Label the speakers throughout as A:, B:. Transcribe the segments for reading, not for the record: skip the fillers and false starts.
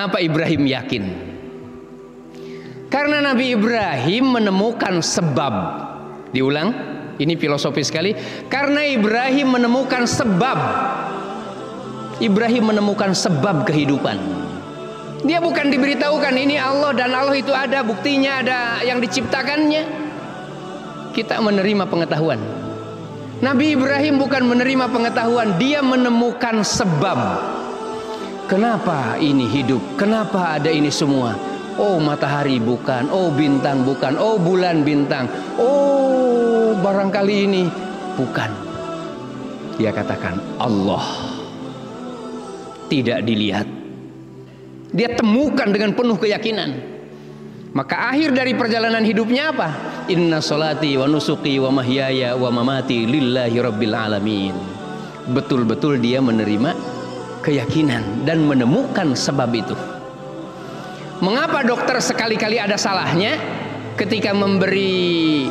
A: Mengapa Ibrahim yakin? Karena Nabi Ibrahim menemukan sebab. Diulang, ini filosofis sekali. Karena Ibrahim menemukan sebab. Ibrahim menemukan sebab kehidupan. Dia bukan diberitahukan ini Allah dan Allah itu ada, buktinya ada yang diciptakannya. Kita menerima pengetahuan. Nabi Ibrahim bukan menerima pengetahuan, dia menemukan sebab. Kenapa ini hidup? Kenapa ada ini semua? Oh, matahari bukan, oh bintang bukan, oh bulan bintang, oh barangkali ini bukan. Dia katakan Allah tidak dilihat. Dia temukan dengan penuh keyakinan. Maka akhir dari perjalanan hidupnya apa? Inna salati wa nusuki wa mahyaya wa mamati lillahi rabbil alamin. Betul-betul dia menerima keyakinan dan menemukan sebab itu. Mengapa dokter sekali-kali ada salahnya ketika memberi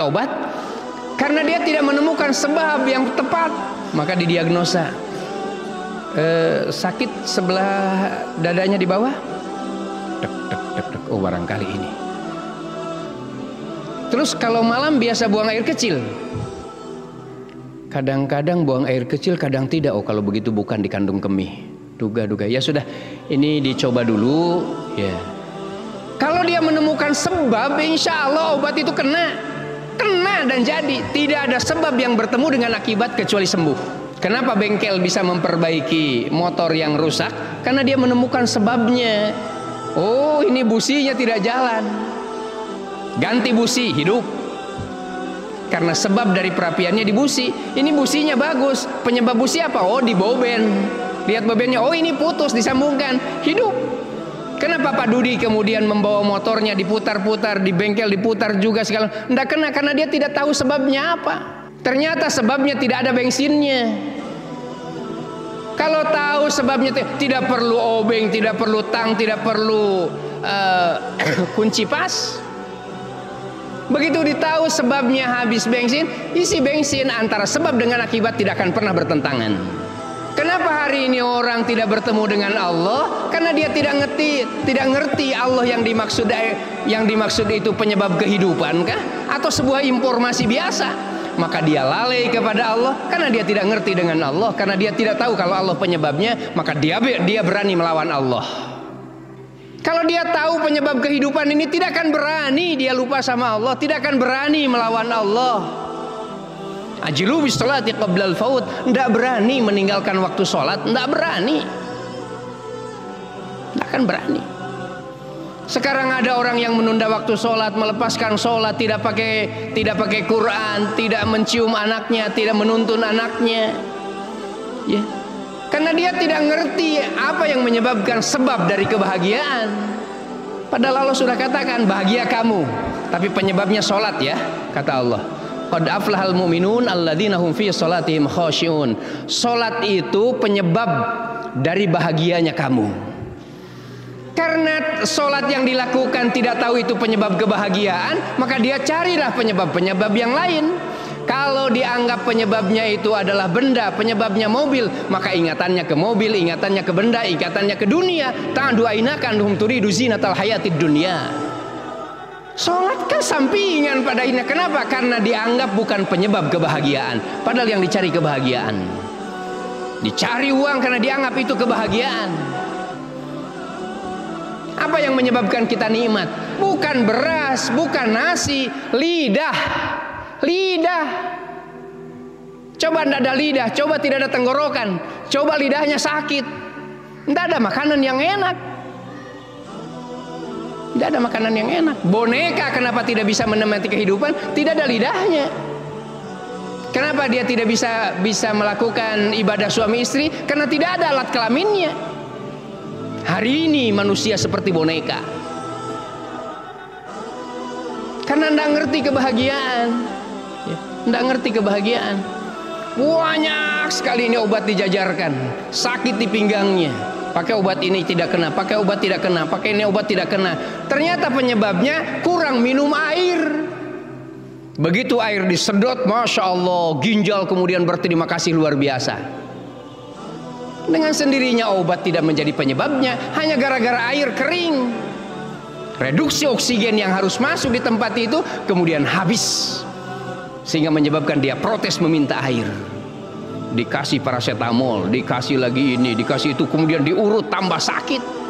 A: obat? Karena dia tidak menemukan sebab yang tepat. Maka didiagnosa sakit sebelah dadanya di bawah. Dek, dek, dek, dek. Oh barangkali ini. Terus kalau malam biasa buang air kecil. Kadang-kadang buang air kecil, kadang tidak. Oh kalau begitu bukan dikandung kemih. Duga-duga. Ya sudah, ini dicoba dulu. Ya. Kalau dia menemukan sebab, insya Allah obat itu kena dan jadi. Tidak ada sebab yang bertemu dengan akibat kecuali sembuh. Kenapa bengkel bisa memperbaiki motor yang rusak? Karena dia menemukan sebabnya. Oh ini businya tidak jalan, ganti busi, hidup. Karena sebab dari perapiannya di busi. Ini businya bagus. Penyebab busi apa? Oh di boben. Lihat bobennya, oh ini putus, disambungkan, hidup. Kenapa Pak Dudi kemudian membawa motornya diputar-putar, di bengkel diputar juga segala? Tidak kena karena dia tidak tahu sebabnya apa. Ternyata sebabnya tidak ada bensinnya. Kalau tahu sebabnya tidak perlu obeng, tidak perlu tang, tidak perlu kunci pas. Begitu ditahu sebabnya habis bensin, isi bensin. Antara sebab dengan akibat tidak akan pernah bertentangan. Kenapa hari ini orang tidak bertemu dengan Allah? Karena dia tidak ngerti Allah yang dimaksud itu penyebab kehidupan kah? Atau sebuah informasi biasa? Maka dia lalai kepada Allah karena dia tidak ngerti dengan Allah, karena dia tidak tahu kalau Allah penyebabnya, maka dia berani melawan Allah. Kalau dia tahu penyebab kehidupan ini, tidak akan berani dia lupa sama Allah, tidak akan berani melawan Allah. Ajilu bis salati qabla al-faut, tidak berani meninggalkan waktu sholat, tidak berani, tidak akan berani. Sekarang ada orang yang menunda waktu sholat, melepaskan sholat, tidak pakai Quran, tidak mencium anaknya, tidak menuntun anaknya, ya. Karena dia tidak ngerti apa yang menyebabkan sebab dari kebahagiaan. Padahal Allah sudah katakan bahagia kamu, tapi penyebabnya sholat ya, kata Allah. Qad aflahal mu'minun alladzina hum fi sholatihim khashi'un. Sholat itu penyebab dari bahagianya kamu. Karena sholat yang dilakukan tidak tahu itu penyebab kebahagiaan, maka dia carilah penyebab-penyebab yang lain. Kalau dianggap penyebabnya itu adalah benda, penyebabnya mobil, maka ingatannya ke mobil, ingatannya ke benda, ingatannya ke dunia. Ta'du ainakan hum turidu zinatal hayatid dunya. Sholat kan sampingan pada ini. Kenapa? Karena dianggap bukan penyebab kebahagiaan, padahal yang dicari kebahagiaan. Dicari uang karena dianggap itu kebahagiaan. Apa yang menyebabkan kita nikmat? Bukan beras, bukan nasi, lidah. Coba tidak ada lidah, coba tidak ada tenggorokan, coba lidahnya sakit, tidak ada makanan yang enak. Tidak ada makanan yang enak. Boneka kenapa tidak bisa menemani kehidupan? Tidak ada lidahnya. Kenapa dia tidak bisa melakukan ibadah suami istri? Karena tidak ada alat kelaminnya. Hari ini manusia seperti boneka, karena tidak ngerti kebahagiaan. Tidak ngerti kebahagiaan. Banyak sekali ini obat dijajarkan, sakit di pinggangnya, pakai obat ini tidak kena, pakai obat tidak kena, pakai ini obat tidak kena. Ternyata penyebabnya kurang minum air. Begitu air disedot, masya Allah, ginjal kemudian berterima kasih luar biasa. Dengan sendirinya obat tidak menjadi penyebabnya, hanya gara-gara air kering. Reduksi oksigen yang harus masuk di tempat itu kemudian habis, sehingga menyebabkan dia protes meminta air. Dikasih paracetamol, dikasih lagi ini, dikasih itu, kemudian diurut tambah sakit.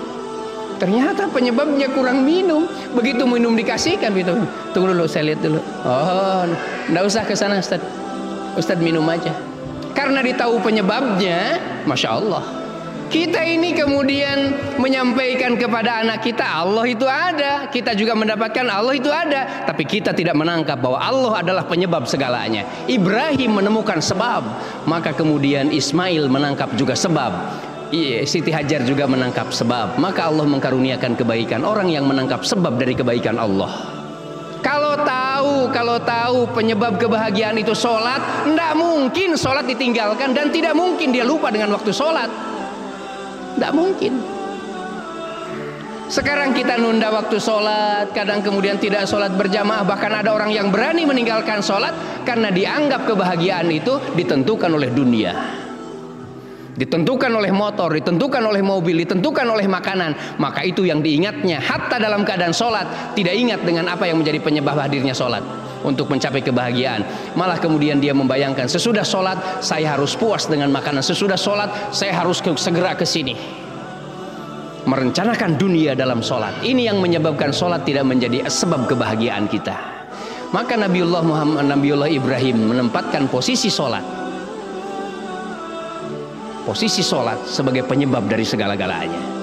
A: Ternyata penyebabnya kurang minum. Begitu minum dikasihkan gitu. Tunggu dulu, saya lihat dulu. Oh, enggak usah ke sana Ustaz. Ustaz minum aja. Karena ditahu penyebabnya, Masya Allah. Kita ini kemudian menyampaikan kepada anak kita Allah itu ada. Kita juga mendapatkan Allah itu ada. Tapi kita tidak menangkap bahwa Allah adalah penyebab segalanya. Ibrahim menemukan sebab, maka kemudian Ismail menangkap juga sebab. Siti Hajar juga menangkap sebab. Maka Allah mengkaruniakan kebaikan orang yang menangkap sebab dari kebaikan Allah. Kalau tahu penyebab kebahagiaan itu sholat, tidak mungkin sholat ditinggalkan, dan tidak mungkin dia lupa dengan waktu sholat. Tidak mungkin. Sekarang kita nunda waktu sholat, kadang kemudian tidak sholat berjamaah. Bahkan ada orang yang berani meninggalkan sholat karena dianggap kebahagiaan itu ditentukan oleh dunia, ditentukan oleh motor, ditentukan oleh mobil, ditentukan oleh makanan. Maka itu yang diingatnya, hatta dalam keadaan sholat tidak ingat dengan apa yang menjadi penyebab hadirnya sholat untuk mencapai kebahagiaan. Malah kemudian dia membayangkan, sesudah sholat saya harus puas dengan makanan, sesudah sholat saya harus segera ke sini. Merencanakan dunia dalam sholat. Ini yang menyebabkan sholat tidak menjadi sebab kebahagiaan kita. Maka Nabiullah Ibrahim menempatkan posisi sholat sebagai penyebab dari segala-galanya.